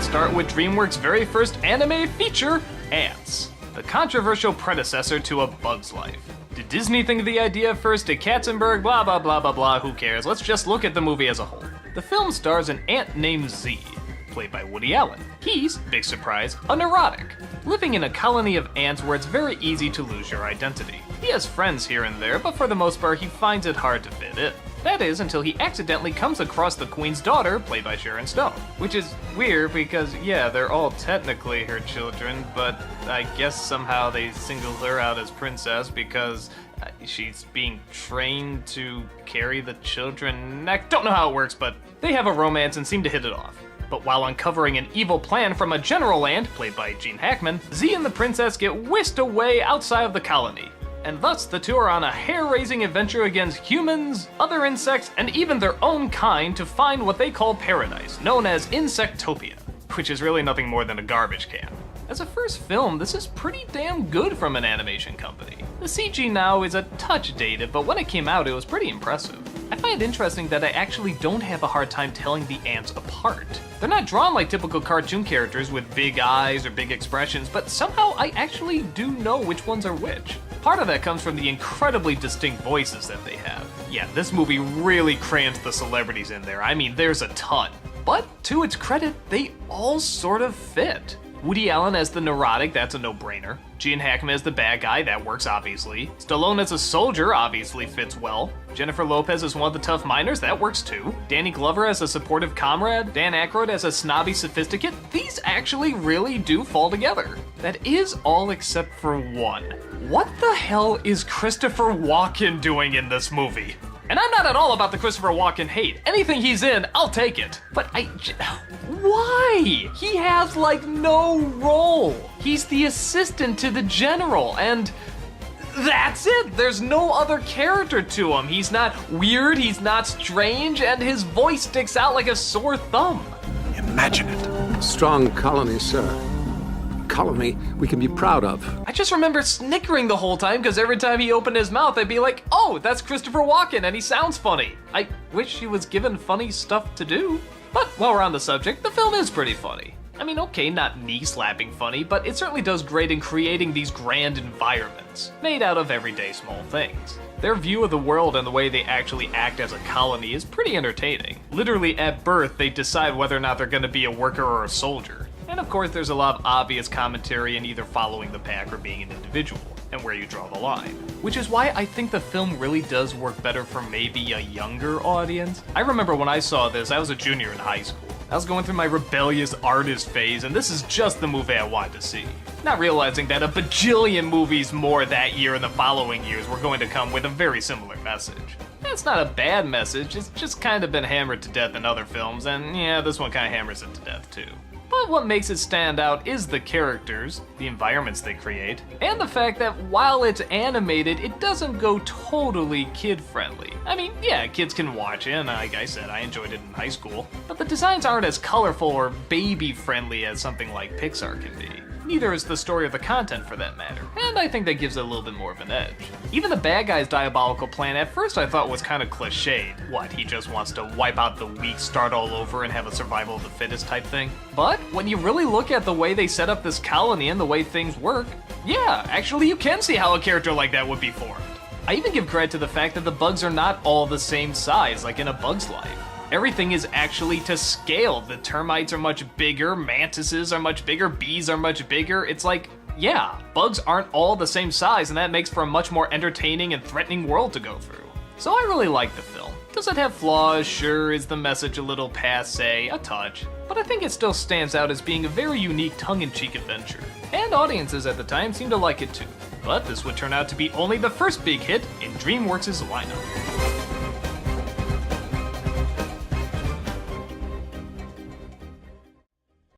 Let's start with DreamWorks' very first anime feature, Antz, the controversial predecessor to A Bug's Life. Did Disney think of the idea first? Did Katzenberg? Blah blah blah blah blah, who cares? Let's just look at the movie as a whole. The film stars an ant named Z, played by Woody Allen. He's, big surprise, a neurotic, living in a colony of ants where it's very easy to lose your identity. He has friends here and there, but for the most part he finds it hard to fit in. That is, until he accidentally comes across the Queen's daughter, played by Sharon Stone. Which is weird because, yeah, they're all technically her children, but I guess somehow they singled her out as princess because she's being trained to carry the children. I don't know how it works, but they have a romance and seem to hit it off. But while uncovering an evil plan from a general ant, played by Gene Hackman, Z and the princess get whisked away outside of the colony. And thus the two are on a hair-raising adventure against humans, other insects, and even their own kind to find what they call paradise, known as Insectopia, which is really nothing more than a garbage can. As a first film, this is pretty damn good from an animation company. The CG now is a touch dated, but when it came out, it was pretty impressive. I find it interesting that I actually don't have a hard time telling the ants apart. They're not drawn like typical cartoon characters with big eyes or big expressions, but somehow I actually do know which ones are which. Part of that comes from the incredibly distinct voices that they have. Yeah, this movie really crams the celebrities in there. I mean, there's a ton. But to its credit, they all sort of fit. Woody Allen as the neurotic, that's a no-brainer. Gene Hackman as the bad guy, that works obviously. Stallone as a soldier obviously fits well. Jennifer Lopez as one of the tough miners, that works too. Danny Glover as a supportive comrade. Dan Aykroyd as a snobby sophisticate. These actually really do fall together. That is all except for one. What the hell is Christopher Walken doing in this movie? And I'm not at all about the Christopher Walken hate. Anything he's in, I'll take it. But why? He has like no role. He's the assistant to the general, and that's it. There's no other character to him. He's not weird, he's not strange, and his voice sticks out like a sore thumb. Imagine it. Strong colony, sir. Colony we can be proud of. I just remember snickering the whole time because every time he opened his mouth, I'd be like, oh, that's Christopher Walken and he sounds funny. I wish he was given funny stuff to do. But while we're on the subject, the film is pretty funny. I mean, okay, not knee-slapping funny, but it certainly does great in creating these grand environments, made out of everyday small things. Their view of the world and the way they actually act as a colony is pretty entertaining. Literally, at birth, they decide whether or not they're gonna be a worker or a soldier. And of course, there's a lot of obvious commentary in either following the pack or being an individual, and where you draw the line. Which is why I think the film really does work better for maybe a younger audience. I remember when I saw this, I was a junior in high school. I was going through my rebellious artist phase, and this is just the movie I wanted to see. Not realizing that a bajillion movies more that year and the following years were going to come with a very similar message. It's not a bad message, it's just kind of been hammered to death in other films, and yeah, this one kind of hammers it to death too. But what makes it stand out is the characters, the environments they create, and the fact that while it's animated, it doesn't go totally kid-friendly. I mean, yeah, kids can watch it, and like I said, I enjoyed it in high school, but the designs aren't as colorful or baby-friendly as something like Pixar can be. Neither is the story or the content for that matter, and I think that gives it a little bit more of an edge. Even the bad guy's diabolical plan at first I thought was kind of cliched. What, he just wants to wipe out the weak, start all over, and have a survival of the fittest type thing? But when you really look at the way they set up this colony and the way things work, yeah, actually you can see how a character like that would be formed. I even give credit to the fact that the bugs are not all the same size like in A Bug's Life. Everything is actually to scale. The termites are much bigger, mantises are much bigger, bees are much bigger. It's like, yeah, bugs aren't all the same size, and that makes for a much more entertaining and threatening world to go through. So I really like the film. Does it have flaws? Sure. Is the message a little passé? A touch. But I think it still stands out as being a very unique tongue-in-cheek adventure. And audiences at the time seem to like it too. But this would turn out to be only the first big hit in DreamWorks' lineup.